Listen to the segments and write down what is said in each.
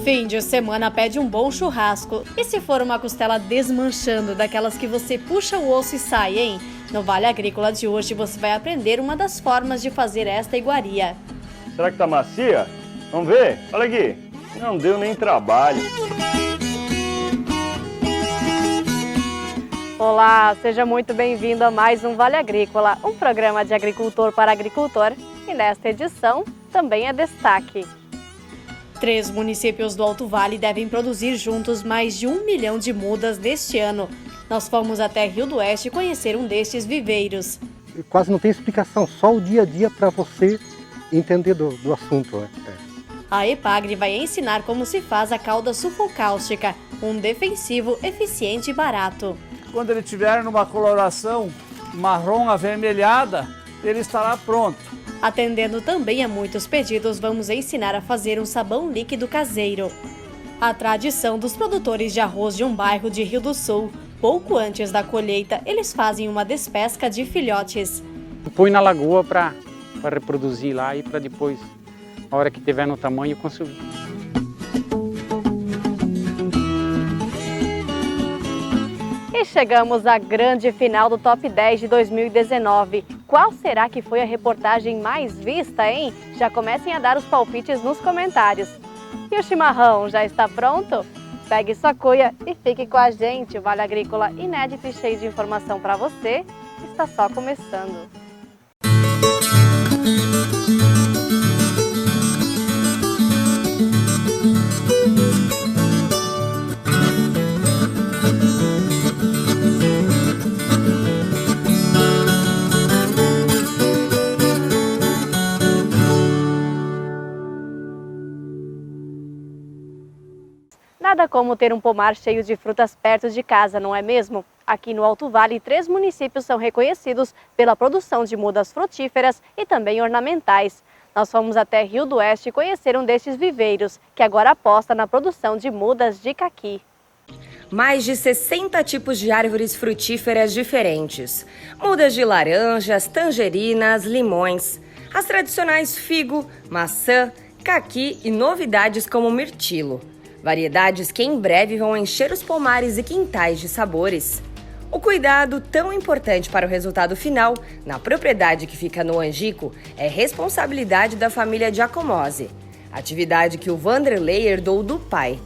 Fim de semana pede um bom churrasco. E se for uma costela desmanchando, daquelas que você puxa o osso e sai, hein? No Vale Agrícola de hoje você vai aprender uma das formas de fazer esta iguaria. Será que tá macia? Vamos ver? Olha aqui. Não deu nem trabalho. Olá, seja muito bem-vindo a mais um Vale Agrícola, um programa de agricultor para agricultor. E nesta edição também é destaque. 3 municípios do Alto Vale devem produzir juntos mais de 1 milhão de mudas neste ano. Nós fomos até Rio do Oeste conhecer um destes viveiros. Quase não tem explicação, só o dia a dia para você entender do assunto, né? A Epagre vai ensinar como se faz a calda sulfocáustica, um defensivo eficiente e barato. Quando ele tiver numa coloração marrom avermelhada, ele estará pronto. Atendendo também a muitos pedidos, vamos ensinar a fazer um sabão líquido caseiro. A tradição dos produtores de arroz de um bairro de Rio do Sul. Pouco antes da colheita, eles fazem uma despesca de filhotes. Põe na lagoa para reproduzir lá e para depois, na hora que tiver no tamanho, consumir. E chegamos à grande final do Top 10 de 2019. Qual será que foi a reportagem mais vista, hein? Já comecem a dar os palpites nos comentários. E o chimarrão já está pronto? Pegue sua cuia e fique com a gente. O Vale Agrícola inédito e cheio de informação para você está só começando. Nada como ter um pomar cheio de frutas perto de casa, não é mesmo? Aqui no Alto Vale, 3 municípios são reconhecidos pela produção de mudas frutíferas e também ornamentais. Nós fomos até Rio do Oeste conhecer um destes viveiros, que agora aposta na produção de mudas de caqui. Mais de 60 tipos de árvores frutíferas diferentes. Mudas de laranjas, tangerinas, limões. As tradicionais figo, maçã, caqui e novidades como mirtilo. Variedades que em breve vão encher os pomares e quintais de sabores. O cuidado, tão importante para o resultado final, na propriedade que fica no Angico, é responsabilidade da família Giacomozzi, atividade que o Vanderlei herdou do pai.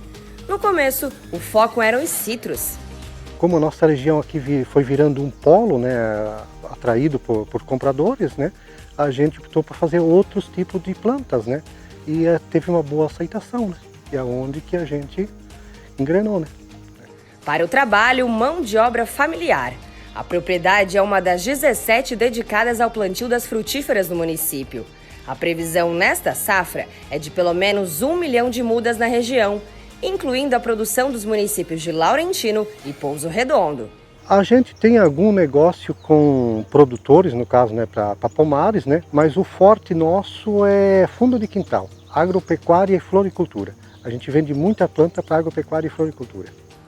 No começo, o foco eram os citros. Como a nossa região aqui foi virando um polo, né, atraído por compradores, né, a gente optou por fazer outros tipos de plantas, né, e teve uma boa aceitação, né. E é onde que a gente engrenou, né? Para o trabalho, mão de obra familiar. A propriedade é uma das 17 dedicadas ao plantio das frutíferas no município. A previsão nesta safra é de pelo menos 1 milhão de mudas na região, incluindo a produção dos municípios de Laurentino e Pouso Redondo. A gente tem algum negócio com produtores, no caso, né, para pomares, né? Mas o forte nosso é fundo de quintal, agropecuária e floricultura. A gente vende muita planta para agropecuária e floricultura.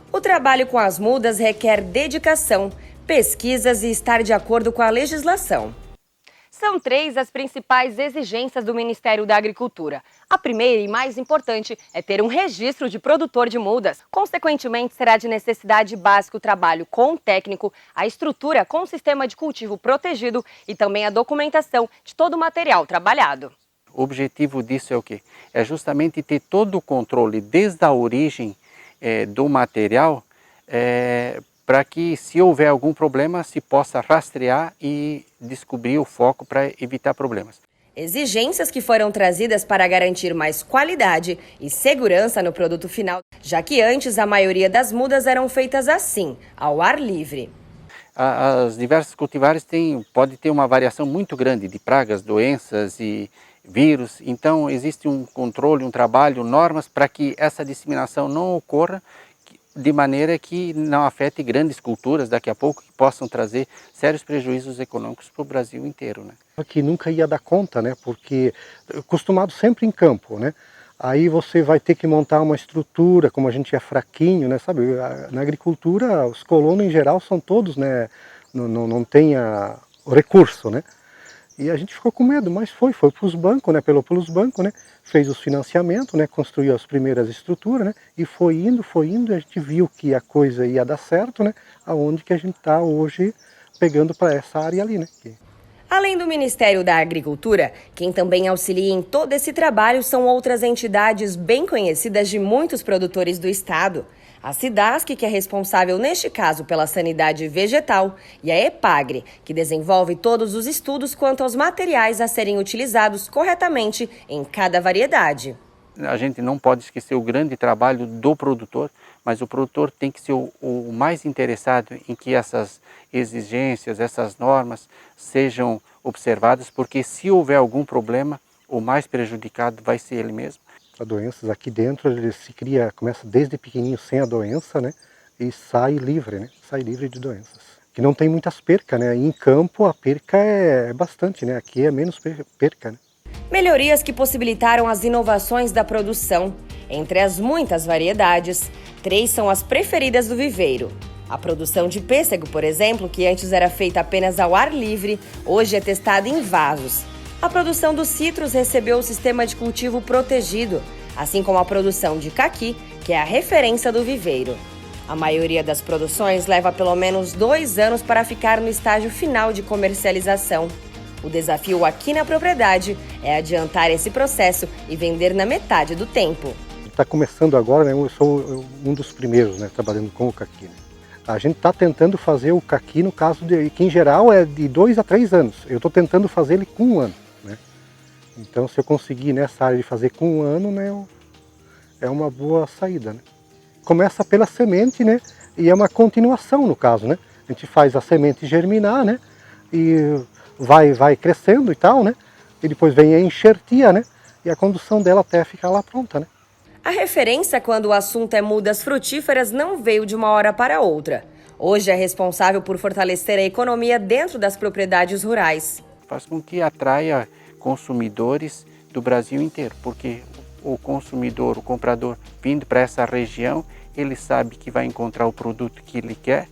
O trabalho com as mudas requer dedicação, pesquisas e estar de acordo com a legislação. São 3 as principais exigências do Ministério da Agricultura. A primeira e mais importante é ter um registro de produtor de mudas. Consequentemente, será de necessidade básica o trabalho com o técnico, a estrutura com o sistema de cultivo protegido e também a documentação de todo o material trabalhado. O objetivo disso é o quê? É justamente ter todo o controle desde a origem do material para que, se houver algum problema, se possa rastrear e descobrir o foco para evitar problemas. Exigências que foram trazidas para garantir mais qualidade e segurança no produto final, já que antes a maioria das mudas eram feitas assim, ao ar livre. As diversas cultivares pode ter uma variação muito grande de pragas, doenças e vírus, então existe um controle, um trabalho, normas para que essa disseminação não ocorra de maneira que não afete grandes culturas daqui a pouco que possam trazer sérios prejuízos econômicos para o Brasil inteiro, né? Que nunca ia dar conta, né? Porque acostumado sempre em campo, né? Aí você vai ter que montar uma estrutura, como a gente é fraquinho, né? Sabe, na agricultura os colonos em geral são todos, né? Não tem o recurso, né? E a gente ficou com medo, mas foi para os bancos, né, pelos bancos, né, fez os financiamentos, né, construiu as primeiras estruturas, né, e foi indo, e a gente viu que a coisa ia dar certo, né, aonde que a gente está hoje pegando para essa área ali, né. Além do Ministério da Agricultura, quem também auxilia em todo esse trabalho são outras entidades bem conhecidas de muitos produtores do estado. A Cidasc, que é responsável neste caso pela sanidade vegetal, e a EPAGRE, que desenvolve todos os estudos quanto aos materiais a serem utilizados corretamente em cada variedade. A gente não pode esquecer o grande trabalho do produtor, mas o produtor tem que ser o mais interessado em que essas exigências, essas normas sejam observadas, porque se houver algum problema, o mais prejudicado vai ser ele mesmo. As doenças aqui dentro, ele se cria, começa desde pequenininho sem a doença, né, e sai livre, né, sai livre de doenças. Que não tem muitas percas, né, em campo a perca é bastante, né, aqui é menos perca, né. Melhorias que possibilitaram as inovações da produção. Entre as muitas variedades, 3 são as preferidas do viveiro. A produção de pêssego, por exemplo, que antes era feita apenas ao ar livre, hoje é testada em vasos. A produção dos citros recebeu o sistema de cultivo protegido, assim como a produção de caqui, que é a referência do viveiro. A maioria das produções leva pelo menos 2 anos para ficar no estágio final de comercialização. O desafio aqui na propriedade é adiantar esse processo e vender na metade do tempo. Está começando agora, né, eu sou um dos primeiros, né, trabalhando com o caqui, né. A gente está tentando fazer o caqui, no caso de que em geral é de 2 a 3 anos. Eu estou tentando fazer ele com 1 ano. Né? Então, se eu conseguir nessa área de fazer com 1 ano, né, é uma boa saída. Né? Começa pela semente, né, e é uma continuação no caso. Né? A gente faz a semente germinar, né, e vai crescendo e tal, né, e depois vem a enxertia, né, e a condução dela até ficar lá pronta. Né? A referência quando o assunto é mudas frutíferas não veio de uma hora para outra. Hoje é responsável por fortalecer a economia dentro das propriedades rurais. Faz com que atraia consumidores do Brasil inteiro, porque o consumidor, o comprador, vindo para essa região, ele sabe que vai encontrar o produto que ele quer,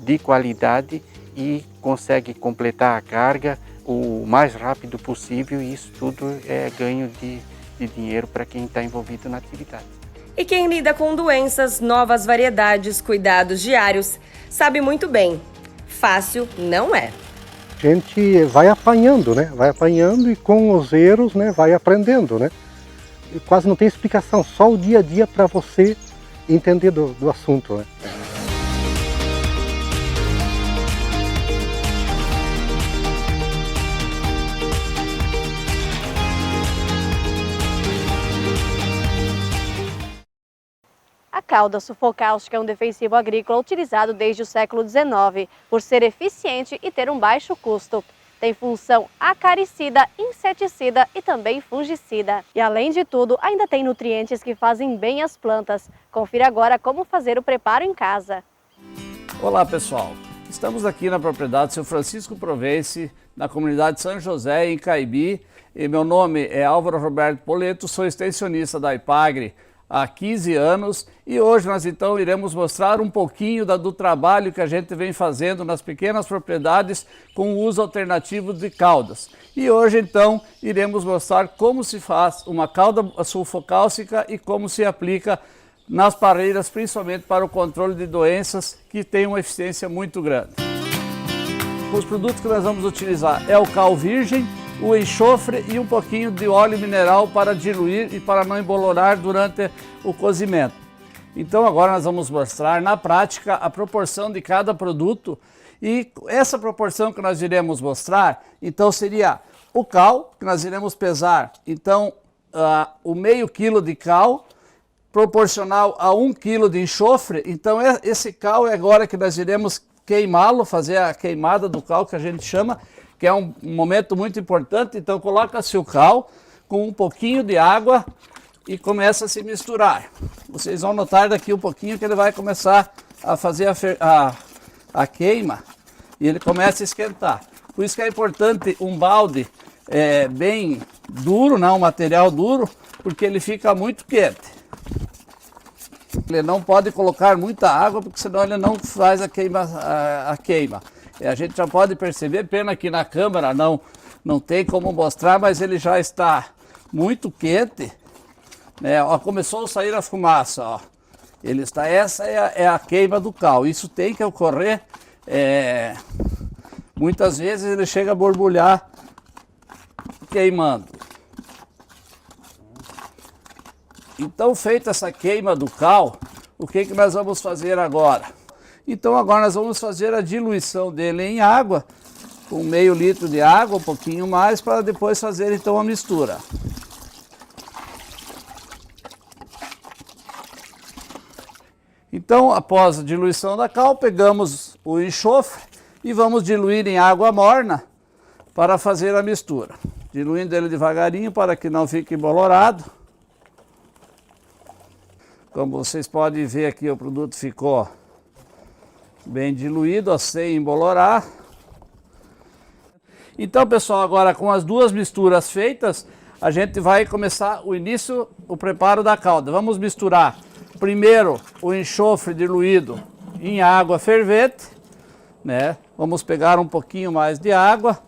de qualidade, e consegue completar a carga o mais rápido possível, e isso tudo é ganho de dinheiro para quem está envolvido na atividade. E quem lida com doenças, novas variedades, cuidados diários, sabe muito bem, fácil não é. A gente vai apanhando, né? Vai apanhando e com os erros, né, vai aprendendo, né? E quase não tem explicação, só o dia a dia para você entender do assunto, né? A cauda sulfocáustica é um defensivo agrícola utilizado desde o século XIX, por ser eficiente e ter um baixo custo. Tem função acaricida, inseticida e também fungicida. E além de tudo, ainda tem nutrientes que fazem bem às plantas. Confira agora como fazer o preparo em casa. Olá pessoal, estamos aqui na propriedade Seu Francisco Provence, na comunidade São José, em Caibi. E meu nome é Álvaro Roberto Poleto, sou extensionista da EPAGRE há 15 anos e hoje nós então iremos mostrar um pouquinho do trabalho que a gente vem fazendo nas pequenas propriedades com o uso alternativo de caudas. E hoje então iremos mostrar como se faz uma cauda sulfocálcica e como se aplica nas parreiras, principalmente para o controle de doenças que tem uma eficiência muito grande. Os produtos que nós vamos utilizar é o cal virgem, o enxofre e um pouquinho de óleo mineral para diluir e para não embolorar durante o cozimento. Então agora nós vamos mostrar na prática a proporção de cada produto, e essa proporção que nós iremos mostrar, então seria o cal, que nós iremos pesar, então o meio quilo de cal, proporcional a 1 quilo de enxofre. Então esse cal é agora que nós iremos queimá-lo, fazer a queimada do cal que a gente chama, que é um momento muito importante. Então coloca-se o cal com um pouquinho de água e começa a se misturar. Vocês vão notar daqui um pouquinho que ele vai começar a fazer a queima e ele começa a esquentar. Por isso que é importante um balde bem duro, um material duro, porque ele fica muito quente. Ele não pode colocar muita água, porque senão ele não faz a queima. A gente já pode perceber, pena que na câmera não tem como mostrar, mas ele já está muito quente, né? Ó, começou a sair a fumaça, ó. Essa é a queima do cal. Isso tem que ocorrer, muitas vezes ele chega a borbulhar queimando. Então, feita essa queima do cal, o que nós vamos fazer agora? Então agora nós vamos fazer a diluição dele em água, com meio litro de água, um pouquinho mais, para depois fazer então a mistura. Então, após a diluição da cal, pegamos o enxofre e vamos diluir em água morna para fazer a mistura. Diluindo ele devagarinho para que não fique embolorado. Como vocês podem ver aqui, o produto ficou bem diluído, sem embolorar. Então, pessoal, agora com as duas misturas feitas, a gente vai começar o preparo da calda. Vamos misturar primeiro o enxofre diluído em água fervente, né? Vamos pegar um pouquinho mais de água,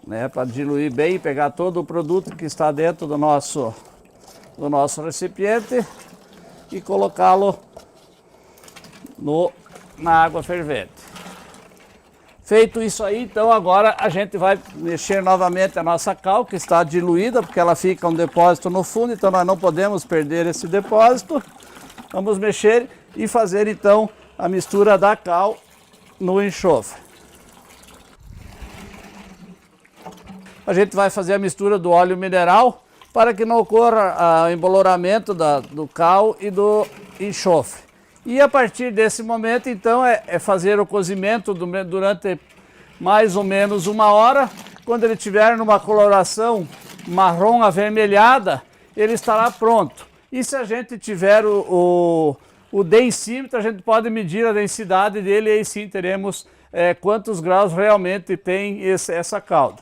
né, para diluir bem e pegar todo o produto que está dentro do nosso recipiente e colocá-lo na água fervente. Feito isso aí, então agora a gente vai mexer novamente a nossa cal, que está diluída, porque ela fica um depósito no fundo, então nós não podemos perder esse depósito. Vamos mexer e fazer então a mistura da cal no enxofre. A gente vai fazer a mistura do óleo mineral para que não ocorra o emboloramento do cal e do enxofre. E a partir desse momento, então, é fazer o cozimento durante mais ou menos 1 hora. Quando ele estiver numa coloração marrom avermelhada, ele estará pronto. E se a gente tiver o densímetro, a gente pode medir a densidade dele e aí sim teremos quantos graus realmente tem essa calda.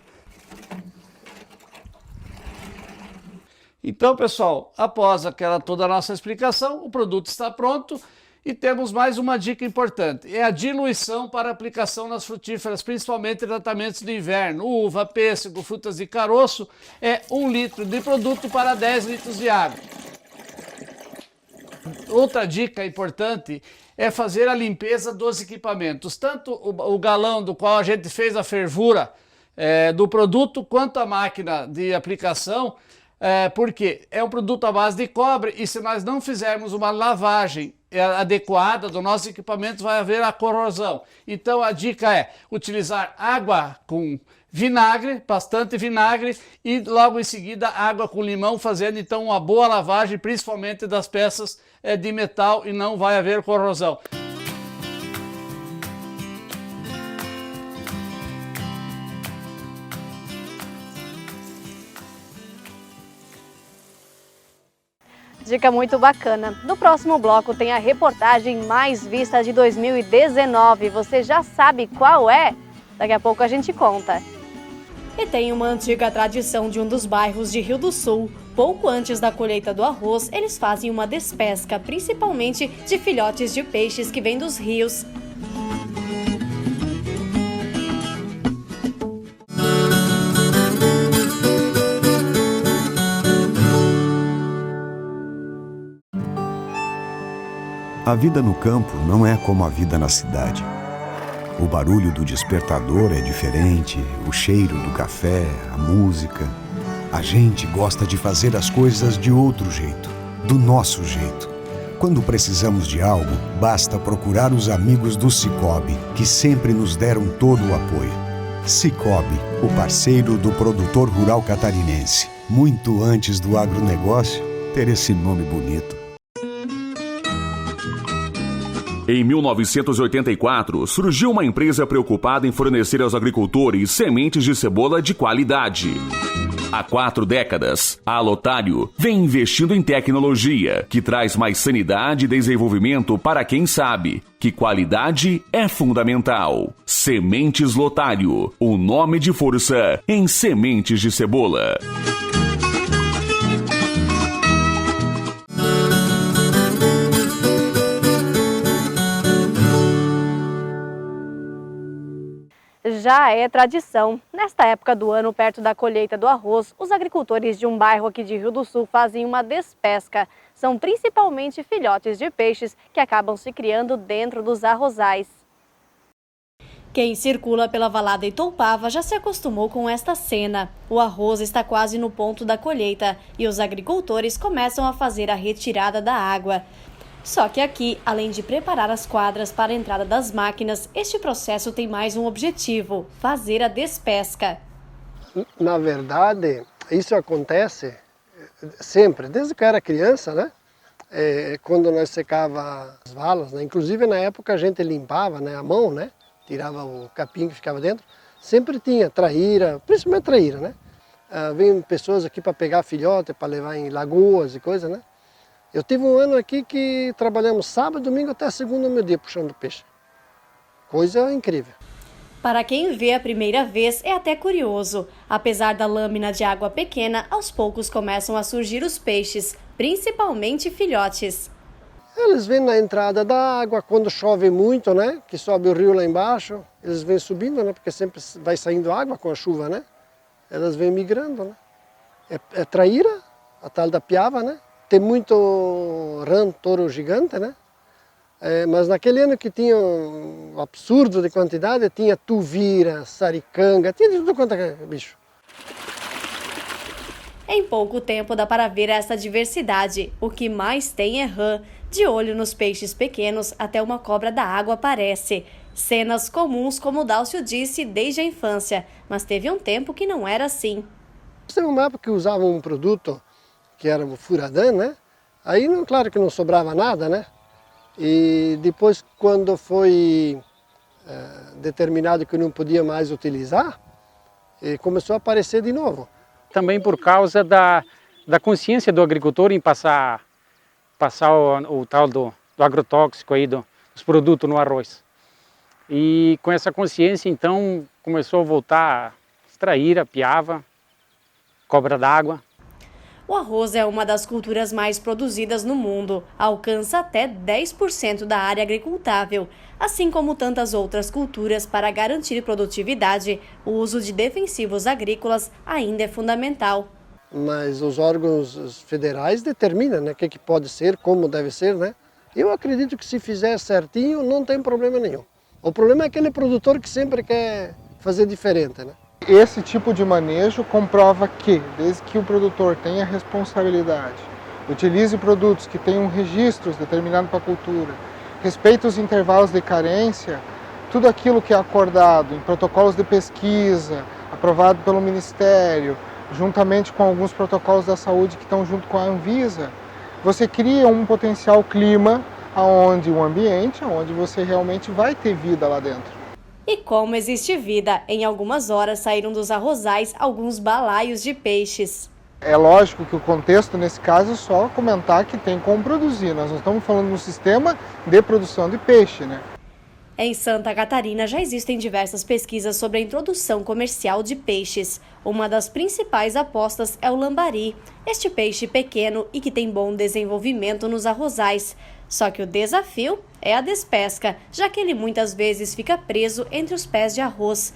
Então, pessoal, após toda a nossa explicação, o produto está pronto e temos mais uma dica importante. É a diluição para aplicação nas frutíferas, principalmente em tratamentos de inverno. Uva, pêssego, frutas de caroço, é 1 litro de produto para 10 litros de água. Outra dica importante é fazer a limpeza dos equipamentos. Tanto o galão do qual a gente fez a fervura do produto, quanto a máquina de aplicação, porque é um produto à base de cobre e se nós não fizermos uma lavagem adequada do nosso equipamento, vai haver a corrosão. Então a dica é utilizar água com vinagre, bastante vinagre, e logo em seguida água com limão, fazendo então uma boa lavagem, principalmente das peças de metal, e não vai haver corrosão. Dica muito bacana. No próximo bloco tem a reportagem mais vista de 2019. Você já sabe qual é? Daqui a pouco a gente conta. E tem uma antiga tradição de um dos bairros de Rio do Sul. Pouco antes da colheita do arroz, eles fazem uma despesca, principalmente de filhotes de peixes que vêm dos rios. A vida no campo não é como a vida na cidade. O barulho do despertador é diferente, o cheiro do café, a música. A gente gosta de fazer as coisas de outro jeito, do nosso jeito. Quando precisamos de algo, basta procurar os amigos do Sicoob, que sempre nos deram todo o apoio. Sicoob, o parceiro do produtor rural catarinense. Muito antes do agronegócio ter esse nome bonito. Em 1984, surgiu uma empresa preocupada em fornecer aos agricultores sementes de cebola de qualidade. Há 4 décadas, a Lotário vem investindo em tecnologia que traz mais sanidade e desenvolvimento para quem sabe que qualidade é fundamental. Sementes Lotário, o nome de força em sementes de cebola. já é tradição. Nesta época do ano, perto da colheita do arroz, os agricultores de um bairro aqui de Rio do Sul fazem uma despesca. São principalmente filhotes de peixes que acabam se criando dentro dos arrozais. Quem circula pela Valada Itoupava já se acostumou com esta cena. O arroz está quase no ponto da colheita e os agricultores começam a fazer a retirada da água. Só que aqui, além de preparar as quadras para a entrada das máquinas, este processo tem mais um objetivo: fazer a despesca. Na verdade, isso acontece sempre, desde que eu era criança, né? Quando nós secava as valas, né? Inclusive na época a gente limpava, né, a mão, né? Tirava o capim que ficava dentro, sempre tinha traíra, principalmente traíra, né? Vem pessoas aqui para pegar filhote, para levar em lagoas e coisa, né? Eu tive um ano aqui que trabalhamos sábado, domingo até segunda, meu dia, puxando peixe. Coisa incrível. Para quem vê a primeira vez, é até curioso. Apesar da lâmina de água pequena, aos poucos começam a surgir os peixes, principalmente filhotes. Eles vêm na entrada da água, quando chove muito, né? Que sobe o rio lá embaixo, eles vêm subindo, né? Porque sempre vai saindo água com a chuva, né? Elas vêm migrando, né? É traíra, a tal da piava, né? Tem muito rã, touro gigante, né? Mas naquele ano que tinha um absurdo de quantidade, tinha tuvira, saricanga, tinha de tudo quanto é bicho. Em pouco tempo dá para ver essa diversidade. O que mais tem é rã. De olho nos peixes pequenos, até uma cobra da água aparece. Cenas comuns, como o Dálcio disse, desde a infância. Mas teve um tempo que não era assim. Teve uma época que usavam um produto que era o furadã, né? Aí, claro que não sobrava nada, né? E depois, quando foi determinado que não podia mais utilizar, começou a aparecer de novo. Também por causa da consciência do agricultor em passar o tal do agrotóxico aí dos produtos no arroz. E com essa consciência, então, começou a voltar a extrair a piava, cobra d'água. O arroz é uma das culturas mais produzidas no mundo, alcança até 10% da área agricultável. Assim como tantas outras culturas, para garantir produtividade, o uso de defensivos agrícolas ainda é fundamental. Mas os órgãos federais determinam, né, o que pode ser, como deve ser, né? Eu acredito que se fizer certinho não tem problema nenhum. O problema é aquele produtor que sempre quer fazer diferente, né? Esse tipo de manejo comprova que, desde que o produtor tenha responsabilidade, utilize produtos que tenham registros determinados para a cultura, respeite os intervalos de carência, tudo aquilo que é acordado em protocolos de pesquisa, aprovado pelo Ministério, juntamente com alguns protocolos da saúde que estão junto com a Anvisa, você cria um potencial clima onde um ambiente, onde você realmente vai ter vida lá dentro. E como existe vida, em algumas horas saíram dos arrozais alguns balaios de peixes. É lógico que o contexto nesse caso é só comentar que tem como produzir. Nós não estamos falando de um sistema de produção de peixe, né? Em Santa Catarina já existem diversas pesquisas sobre a introdução comercial de peixes. Uma das principais apostas é o lambari, este peixe pequeno e que tem bom desenvolvimento nos arrozais. Só que o desafio é a despesca, já que ele muitas vezes fica preso entre os pés de arroz.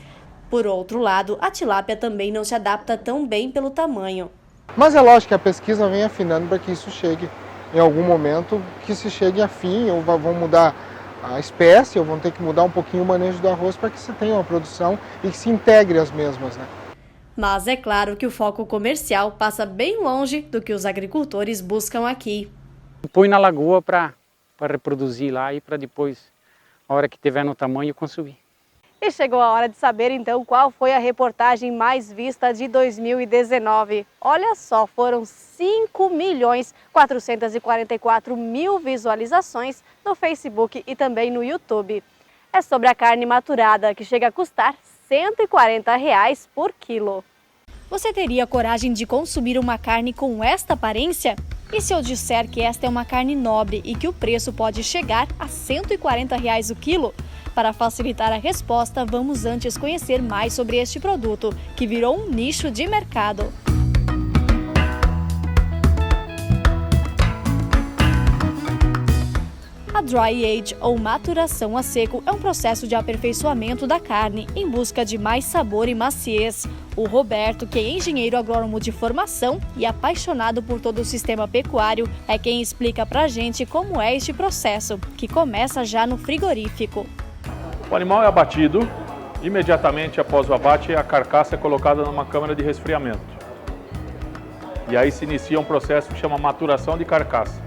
Por outro lado, a tilápia também não se adapta tão bem pelo tamanho. Mas é lógico que a pesquisa vem afinando para que isso chegue em algum momento, que se chegue a fim, ou vão mudar a espécie, ou vão ter que mudar um pouquinho o manejo do arroz para que se tenha uma produção e que se integre as mesmas, né? Mas é claro que o foco comercial passa bem longe do que os agricultores buscam aqui. Põe na lagoa para reproduzir lá e para depois, a hora que tiver no tamanho, consumir. E chegou a hora de saber então qual foi a reportagem mais vista de 2019. Olha só, foram 5.444.000 visualizações no Facebook e também no YouTube. É sobre a carne maturada, que chega a custar R$ 140 por quilo. Você teria coragem de consumir uma carne com esta aparência? E se eu disser que esta é uma carne nobre e que o preço pode chegar a R$ 140 o quilo? Para facilitar a resposta, vamos antes conhecer mais sobre este produto, que virou um nicho de mercado. A dry age, ou maturação a seco, é um processo de aperfeiçoamento da carne em busca de mais sabor e maciez. O Roberto, que é engenheiro agrônomo de formação e apaixonado por todo o sistema pecuário, é quem explica pra gente como é este processo, que começa já no frigorífico. O animal é abatido, imediatamente após o abate a carcaça é colocada numa câmara de resfriamento. E aí se inicia um processo que chama maturação de carcaça,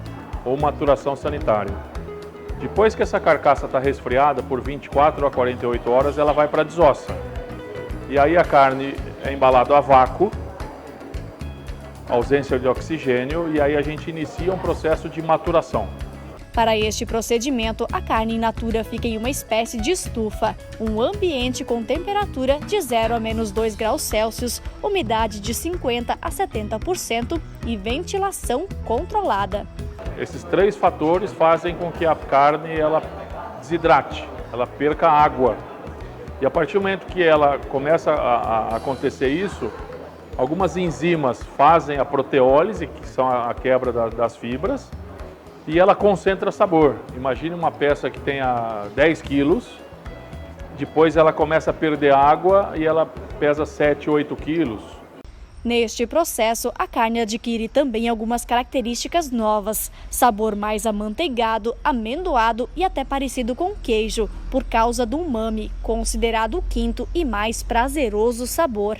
ou maturação sanitária. Depois que essa carcaça está resfriada por 24 a 48 horas, ela vai para a desossa. E aí a carne é embalada a vácuo, ausência de oxigênio, e aí a gente inicia um processo de maturação. Para este procedimento, a carne in natura fica em uma espécie de estufa, um ambiente com temperatura de 0 a menos 2 graus Celsius, umidade de 50 a 70% e ventilação controlada. Esses três fatores fazem com que a carne ela desidrate, ela perca água. E a partir do momento que ela começa a acontecer isso, algumas enzimas fazem a proteólise, que são a quebra das fibras, e ela concentra sabor. Imagine uma peça que tenha 10 quilos, depois ela começa a perder água e ela pesa 7, 8 quilos. Neste processo, a carne adquire também algumas características novas, sabor mais amanteigado, amendoado e até parecido com queijo, por causa do umami, considerado o quinto e mais prazeroso sabor.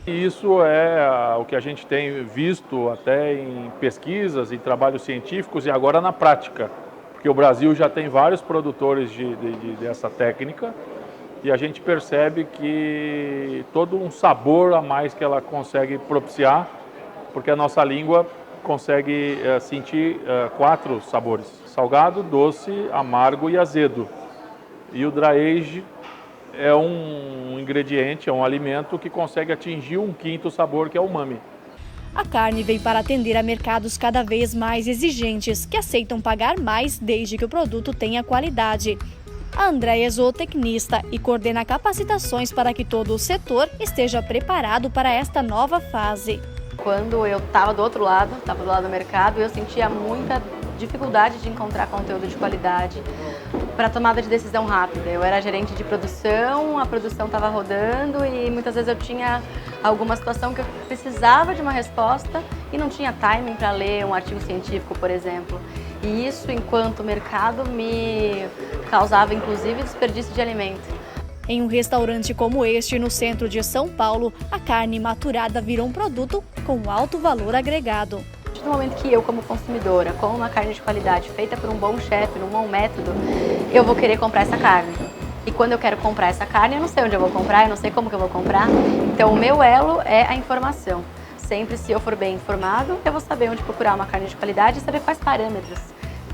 Isso é o que a gente tem visto até em pesquisas, em trabalhos científicos e agora na prática, porque o Brasil já tem vários produtores dessa técnica e a gente percebe que todo um sabor a mais que ela consegue propiciar, porque a nossa língua consegue sentir 4 sabores: salgado, doce, amargo e azedo. E o dry age é um ingrediente, é um alimento que consegue atingir um quinto sabor, que é o umami. A carne vem para atender a mercados cada vez mais exigentes, que aceitam pagar mais desde que o produto tenha qualidade. A Andréia é zootecnista e coordena capacitações para que todo o setor esteja preparado para esta nova fase. Quando eu estava do outro lado, estava do lado do mercado, eu sentia muita dificuldade de encontrar conteúdo de qualidade para tomada de decisão rápida. Eu era gerente de produção, a produção estava rodando e muitas vezes eu tinha alguma situação que eu precisava de uma resposta e não tinha timing para ler um artigo científico, por exemplo. E isso, enquanto mercado, me causava inclusive desperdício de alimento. Em um restaurante como este, no centro de São Paulo, a carne maturada virou um produto com alto valor agregado. No momento que eu, como consumidora, como uma carne de qualidade feita por um bom chefe, num bom método, eu vou querer comprar essa carne. E quando eu quero comprar essa carne, eu não sei onde eu vou comprar, eu não sei como que eu vou comprar. Então o meu elo é a informação. Sempre, se eu for bem informado, eu vou saber onde procurar uma carne de qualidade e saber quais parâmetros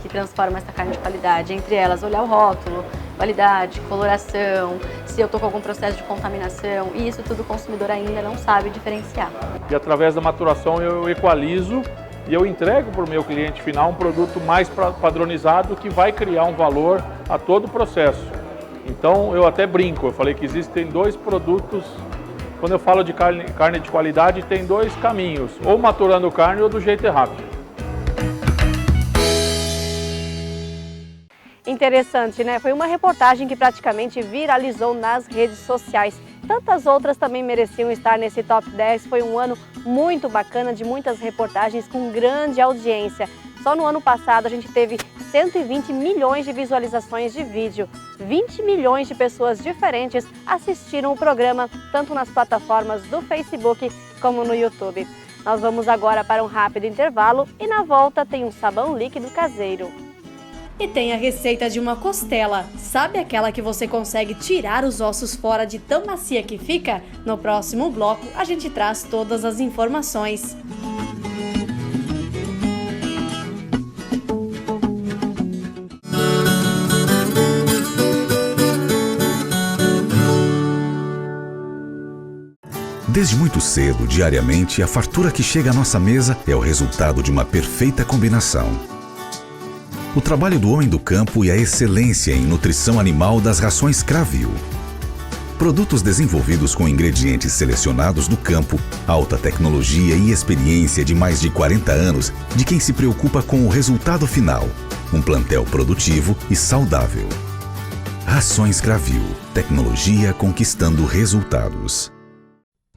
que transformam essa carne de qualidade. Entre elas, olhar o rótulo, qualidade, coloração, se eu estou com algum processo de contaminação. E isso tudo o consumidor ainda não sabe diferenciar. E através da maturação eu equalizo e eu entrego para o meu cliente final um produto mais padronizado que vai criar um valor a todo o processo. Então eu até brinco, eu falei que existem 2 produtos. Quando eu falo de carne de qualidade, tem 2 caminhos, ou maturando carne ou do jeito errado. Interessante, né? Foi uma reportagem que praticamente viralizou nas redes sociais. Tantas outras também mereciam estar nesse top 10. Foi um ano muito bacana, de muitas reportagens com grande audiência. Só no ano passado a gente teve 120 milhões de visualizações de vídeo. 20 milhões de pessoas diferentes assistiram o programa, tanto nas plataformas do Facebook como no YouTube. Nós vamos agora para um rápido intervalo e na volta tem um sabão líquido caseiro. E tem a receita de uma costela. Sabe aquela que você consegue tirar os ossos fora de tão macia que fica? No próximo bloco a gente traz todas as informações. Desde muito cedo, diariamente, a fartura que chega à nossa mesa é o resultado de uma perfeita combinação. O trabalho do homem do campo e a excelência em nutrição animal das rações Cravil. Produtos desenvolvidos com ingredientes selecionados do campo, alta tecnologia e experiência de mais de 40 anos de quem se preocupa com o resultado final. um plantel produtivo e saudável. Rações Gravil, tecnologia conquistando resultados.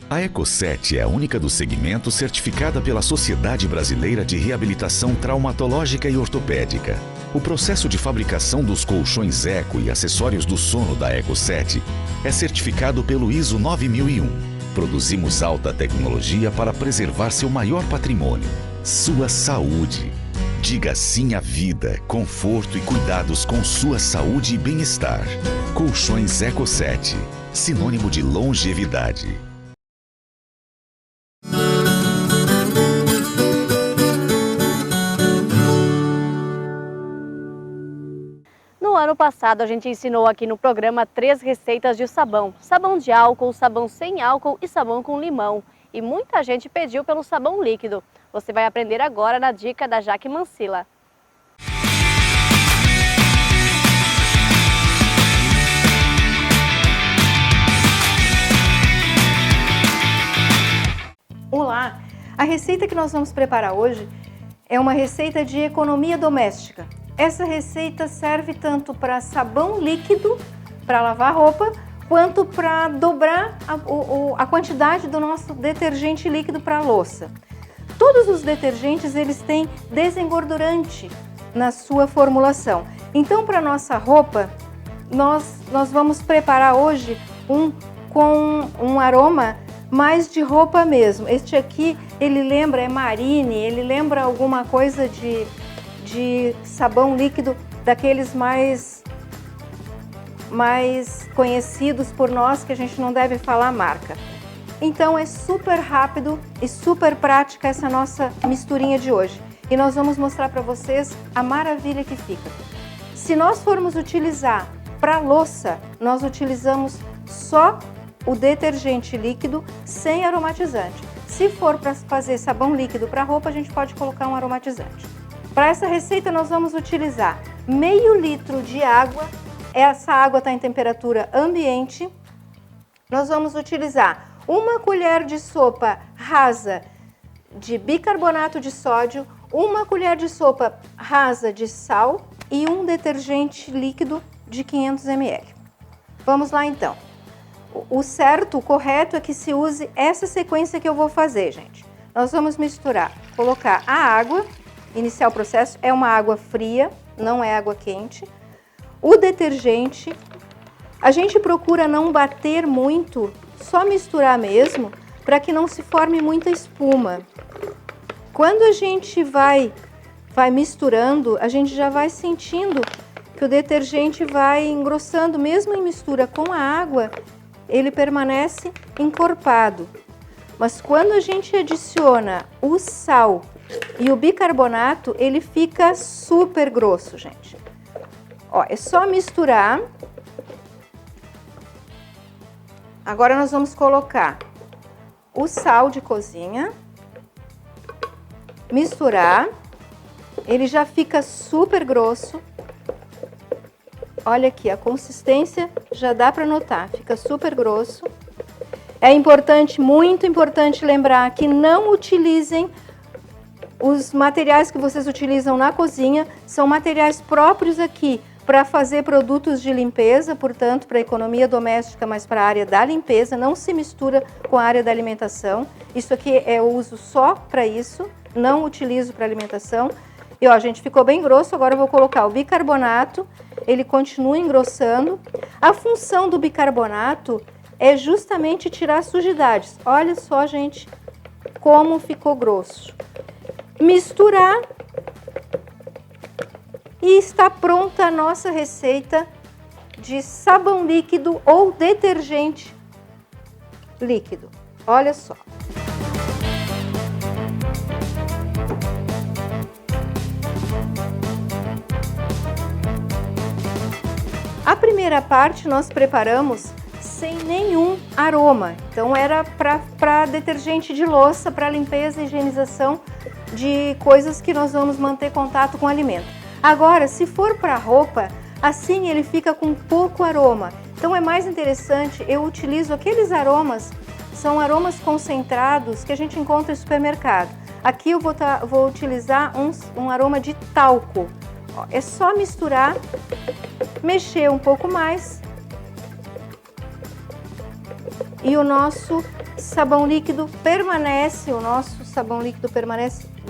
A Eco7 é a única do segmento certificada pela Sociedade Brasileira de Reabilitação Traumatológica e Ortopédica. O processo de fabricação dos colchões Eco e acessórios do sono da Eco7 é certificado pelo ISO 9001. Produzimos alta tecnologia para preservar seu maior patrimônio, sua saúde. Diga sim à vida, conforto e cuidados com sua saúde e bem-estar. Colchões Eco7, sinônimo de longevidade. No ano passado, a gente ensinou aqui no programa 3 receitas de sabão. Sabão de álcool, sabão sem álcool e sabão com limão. E muita gente pediu pelo sabão líquido. Você vai aprender agora na dica da Jaque Mancilla. Olá! A receita que nós vamos preparar hoje é uma receita de economia doméstica. Essa receita serve tanto para sabão líquido, para lavar roupa, quanto para dobrar a quantidade do nosso detergente líquido para a louça. Todos os detergentes eles têm desengordurante na sua formulação. Então, para nossa roupa, nós vamos preparar hoje com um aroma mais de roupa mesmo. Este aqui, ele lembra, é Marine, ele lembra alguma coisa de sabão líquido daqueles mais conhecidos por nós, que a gente não deve falar a marca. Então é super rápido e super prática essa nossa misturinha de hoje. E nós vamos mostrar para vocês a maravilha que fica. Se nós formos utilizar para louça, nós utilizamos só o detergente líquido sem aromatizante. Se for para fazer sabão líquido para roupa, a gente pode colocar um aromatizante. Para essa receita nós vamos utilizar meio litro de água. Essa água está em temperatura ambiente. Nós vamos utilizar 1 colher de sopa rasa de bicarbonato de sódio, 1 colher de sopa rasa de sal e um detergente líquido de 500 ml. Vamos lá então. O certo, o correto é que se use essa sequência que eu vou fazer, gente. Nós vamos misturar, colocar a água, iniciar o processo, é uma água fria, não é água quente. O detergente, a gente procura não bater muito, só misturar mesmo, para que não se forme muita espuma. Quando a gente vai misturando, a gente já vai sentindo que o detergente vai engrossando, mesmo em mistura com a água, ele permanece encorpado. Mas quando a gente adiciona o sal e o bicarbonato, ele fica super grosso, gente. Ó, é só misturar. Agora nós vamos colocar o sal de cozinha, misturar, ele já fica super grosso. Olha aqui, a consistência já dá para notar, fica super grosso. É importante, muito importante lembrar que não utilizem os materiais que vocês utilizam na cozinha, são materiais próprios aqui para fazer produtos de limpeza, portanto, para a economia doméstica, mas para a área da limpeza, não se mistura com a área da alimentação. Isso aqui eu uso só para isso, não utilizo para alimentação. E ó, gente, ficou bem grosso, agora eu vou colocar o bicarbonato, ele continua engrossando. A função do bicarbonato é justamente tirar sujidades. Olha só, gente, como ficou grosso. Misturar e está pronta a nossa receita de sabão líquido ou detergente líquido. Olha só. A primeira parte nós preparamos sem nenhum aroma, então era para detergente de louça, para limpeza e higienização de coisas que nós vamos manter contato com o alimento. Agora, se for para roupa, assim ele fica com pouco aroma, então é mais interessante, eu utilizo aqueles aromas, são aromas concentrados que a gente encontra em supermercado. Aqui eu vou utilizar um aroma de talco. Ó, é só misturar, mexer um pouco mais e o nosso sabão líquido permanece,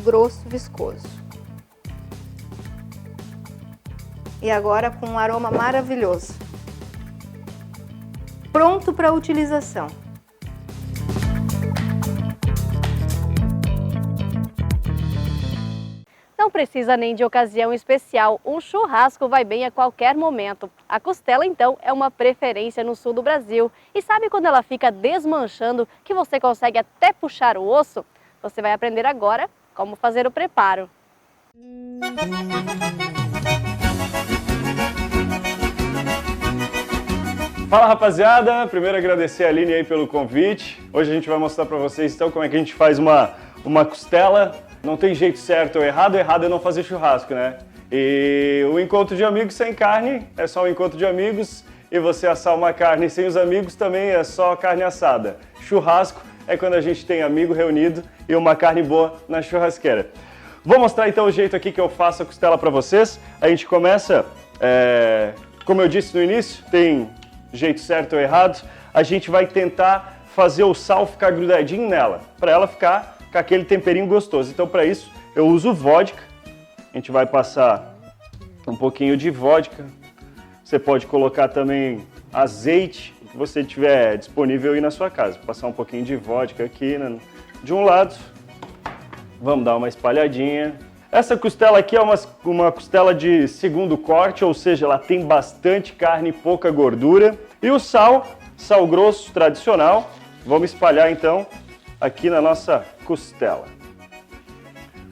grosso, viscoso. E agora com um aroma maravilhoso. Pronto para utilização. Não precisa nem de ocasião especial, um churrasco vai bem a qualquer momento. A costela, então, é uma preferência no sul do Brasil. E sabe quando ela fica desmanchando, que você consegue até puxar o osso? Você vai aprender agora como fazer o preparo. Fala, rapaziada, primeiro agradecer a Aline aí pelo convite. Hoje a gente vai mostrar para vocês então como é que a gente faz uma costela. Não tem jeito certo ou errado é não fazer churrasco, né? E o encontro de amigos sem carne é só um encontro de amigos, e você assar uma carne sem os amigos também é só carne assada. Churrasco é quando a gente tem amigo reunido e uma carne boa na churrasqueira. Vou mostrar então o jeito aqui que eu faço a costela para vocês. A gente começa, como eu disse no início, tem jeito certo ou errado. A gente vai tentar fazer o sal ficar grudadinho nela, para ela ficar com aquele temperinho gostoso. Então, para isso, eu uso vodka. A gente vai passar um pouquinho de vodka. Você pode colocar também azeite, que você tiver disponível aí na sua casa. Passar um pouquinho de vodka aqui, né, de um lado. Vamos dar uma espalhadinha. Essa costela aqui é uma costela de segundo corte, ou seja, ela tem bastante carne e pouca gordura. E o sal grosso tradicional, vamos espalhar então aqui na nossa costela.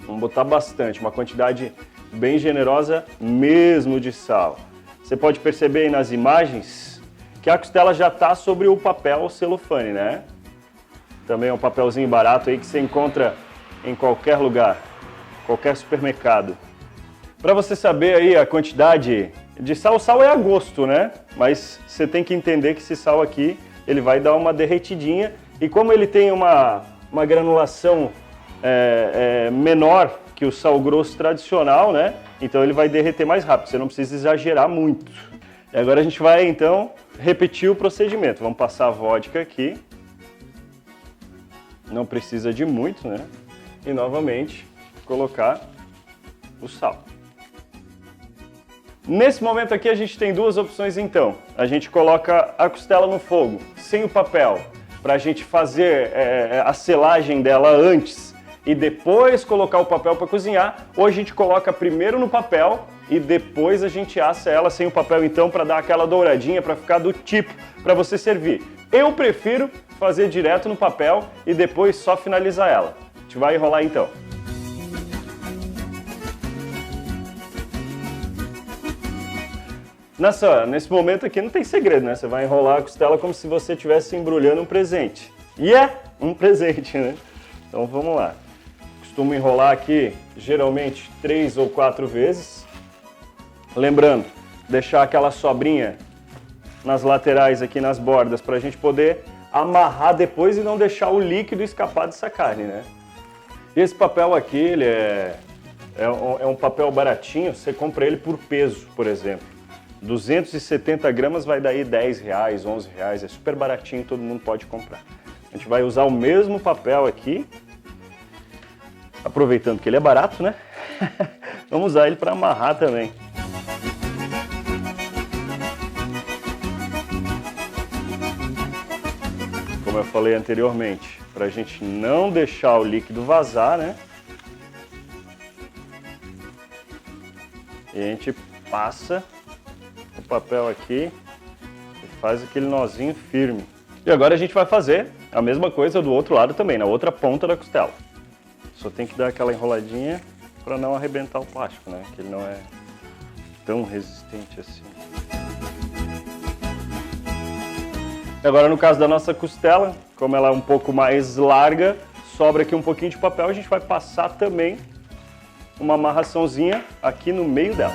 Vamos botar bastante, uma quantidade bem generosa mesmo de sal. Você pode perceber aí nas imagens que a costela já está sobre o papel celofane, né? Também é um papelzinho barato aí que você encontra em qualquer lugar, qualquer supermercado. Para você saber aí a quantidade de sal, o sal é a gosto, né? Mas você tem que entender que esse sal aqui, ele vai dar uma derretidinha. E como ele tem uma granulação menor que o sal grosso tradicional, né? Então ele vai derreter mais rápido, você não precisa exagerar muito. E agora a gente vai então repetir o procedimento. Vamos passar a vodka aqui. Não precisa de muito, né? E novamente colocar o sal. Nesse momento aqui a gente tem duas opções então. A gente coloca a costela no fogo, sem o papel, para a gente fazer a selagem dela antes e depois colocar o papel para cozinhar, ou a gente coloca primeiro no papel e depois a gente assa ela sem o papel então para dar aquela douradinha, para ficar do tipo para você servir. Eu prefiro fazer direto no papel e depois só finalizar ela. A gente vai enrolar então. Nesse momento aqui não tem segredo, né? Você vai enrolar a costela como se você estivesse embrulhando um presente. E é um presente, né? Então vamos lá. Costumo enrolar aqui geralmente 3 ou 4 vezes. Lembrando, deixar aquela sobrinha nas laterais aqui nas bordas para a gente poder amarrar depois e não deixar o líquido escapar dessa carne, né? Esse papel aqui, ele é um papel baratinho, você compra ele por peso, por exemplo. 270 gramas vai dar aí R$10, R$11, é super baratinho, todo mundo pode comprar. A gente vai usar o mesmo papel aqui, aproveitando que ele é barato, né? Vamos usar ele para amarrar também. Como eu falei anteriormente, para a gente não deixar o líquido vazar, né? E a gente passa o papel aqui e faz aquele nozinho firme. E agora a gente vai fazer a mesma coisa do outro lado também, na outra ponta da costela. Só tem que dar aquela enroladinha para não arrebentar o plástico, né? Que ele não é tão resistente assim. E agora no caso da nossa costela, como ela é um pouco mais larga, sobra aqui um pouquinho de papel, a gente vai passar também uma amarraçãozinha aqui no meio dela.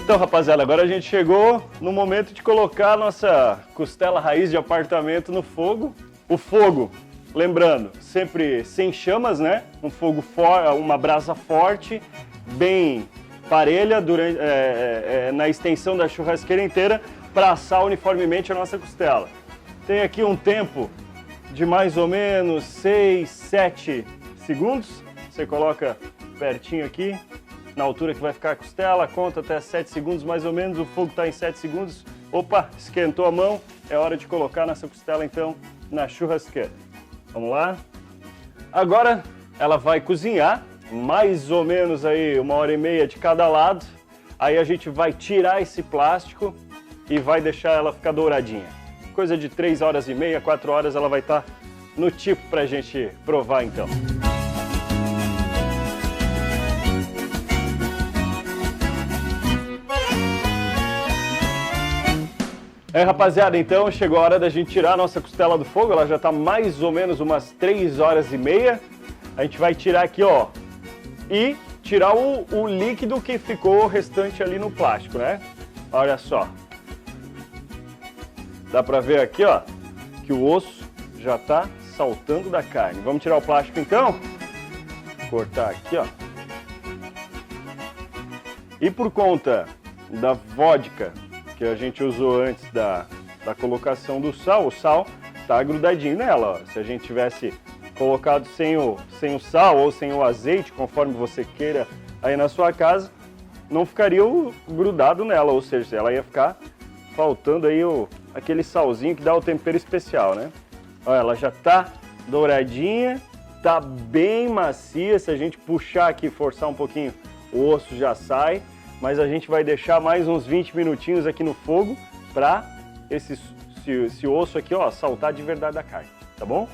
Então, rapaziada, agora a gente chegou no momento de colocar a nossa costela raiz de apartamento no fogo. O fogo, lembrando, sempre sem chamas, né? Um fogo forte, uma brasa forte, bem parelha na extensão da churrasqueira inteira para assar uniformemente a nossa costela. Tem aqui um tempo de mais ou menos 6, 7 segundos. Você coloca pertinho aqui, na altura que vai ficar a costela, conta até 7 segundos mais ou menos, o fogo está em 7 segundos. Opa, esquentou a mão, é hora de colocar nossa costela então na churrasqueira. Vamos lá? Agora ela vai cozinhar, mais ou menos aí 1h30 de cada lado. Aí a gente vai tirar esse plástico e vai deixar ela ficar douradinha. Coisa de 3h30, 4 horas ela vai estar no tipo pra gente provar então. Aí, rapaziada, então chegou a hora da gente tirar a nossa costela do fogo. Ela já tá mais ou menos umas 3h30. A gente vai tirar aqui, ó, e tirar o líquido que ficou restante ali no plástico, né? Olha só. Dá pra ver aqui, ó, que o osso já tá saltando da carne. Vamos tirar o plástico então? Cortar aqui, ó. E por conta da vodka que a gente usou antes da colocação do sal, o sal tá grudadinho nela, ó. Se a gente tivesse colocado sem o sal ou sem o azeite, conforme você queira aí na sua casa, não ficaria grudado nela, ou seja, ela ia ficar faltando aí aquele salzinho que dá o tempero especial, né? Olha, ela já tá douradinha, tá bem macia. Se a gente puxar aqui, forçar um pouquinho, o osso já sai. Mas a gente vai deixar mais uns 20 minutinhos aqui no fogo para esse osso aqui, ó, saltar de verdade da carne, tá bom?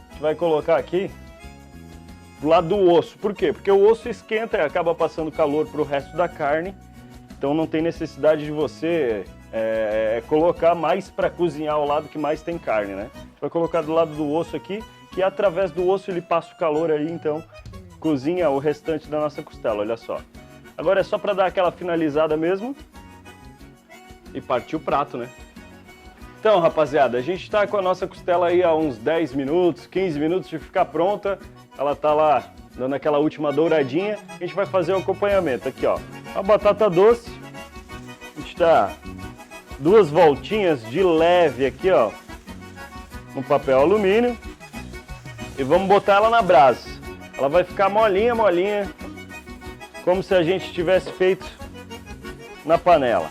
A gente vai colocar aqui do lado do osso. Por quê? Porque o osso esquenta e acaba passando calor para o resto da carne. Então não tem necessidade de você colocar mais para cozinhar ao lado que mais tem carne, né? A gente vai colocar do lado do osso aqui, que através do osso ele passa o calor aí, então cozinha o restante da nossa costela, olha só. Agora é só para dar aquela finalizada mesmo e partir o prato, né? Então, rapaziada, a gente está com a nossa costela aí há uns 10 minutos, 15 minutos de ficar pronta. Ela tá lá dando aquela última douradinha. A gente vai fazer o acompanhamento aqui, ó. A batata doce. A gente dá 2 voltinhas de leve aqui, ó, no papel alumínio. E vamos botar ela na brasa. Ela vai ficar molinha, molinha, como se a gente tivesse feito na panela.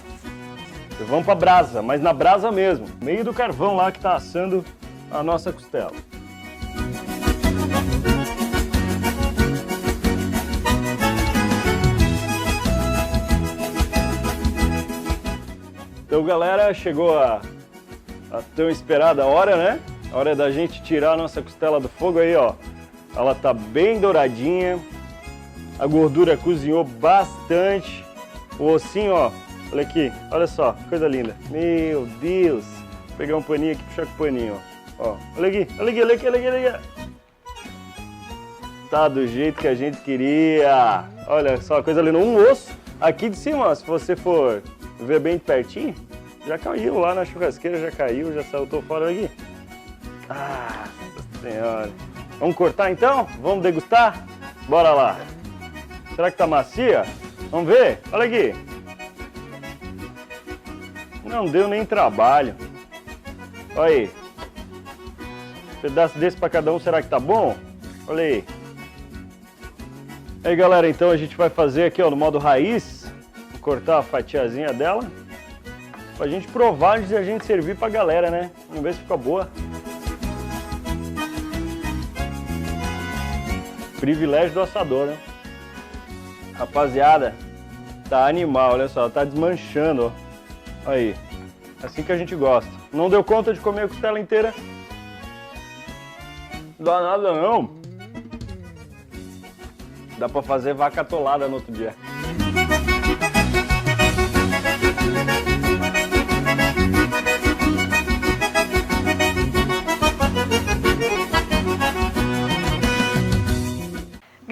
E vamos para brasa, mas na brasa mesmo, meio do carvão lá que está assando a nossa costela. Então, galera, chegou a tão esperada hora, né? A hora da gente tirar a nossa costela do fogo aí, ó. Ela tá bem douradinha. A gordura cozinhou bastante. O ossinho, ó, olha aqui, olha só, coisa linda. Meu Deus. Vou pegar um paninho aqui e puxar com o paninho, ó. Olha aqui, olha aqui, olha aqui, olha aqui, olha aqui. Tá do jeito que a gente queria. Olha só, coisa linda. Um osso aqui de cima, ó, se você for ver bem de pertinho, já caiu lá na churrasqueira, já caiu, já saltou fora aqui. Ah, senhora. Vamos cortar então? Vamos degustar? Bora lá. Será que tá macia? Vamos ver? Olha aqui. Não deu nem trabalho. Olha aí. Um pedaço desse para cada um, será que tá bom? Olha aí. Aí, galera, então a gente vai fazer aqui, ó, no modo raiz. Vou cortar a fatiazinha dela. Pra gente provar antes de a gente servir pra galera, né? Vamos ver se fica boa. Privilégio do assador, né? Rapaziada, tá animal, olha só, tá desmanchando, ó. Aí, assim que a gente gosta. Não deu conta de comer a costela inteira? Não dá nada não. Dá pra fazer vaca atolada no outro dia.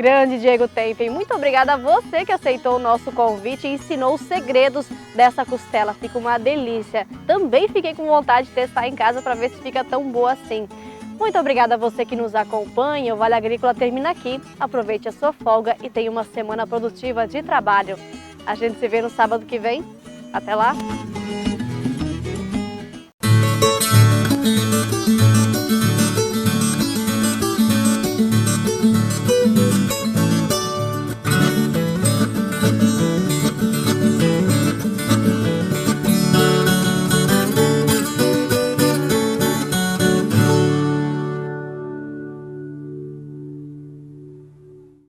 Grande Diego Tempen, muito obrigada a você que aceitou o nosso convite e ensinou os segredos dessa costela. Fica uma delícia. Também fiquei com vontade de testar em casa para ver se fica tão boa assim. Muito obrigada a você que nos acompanha. O Vale Agrícola termina aqui. Aproveite a sua folga e tenha uma semana produtiva de trabalho. A gente se vê no sábado que vem. Até lá!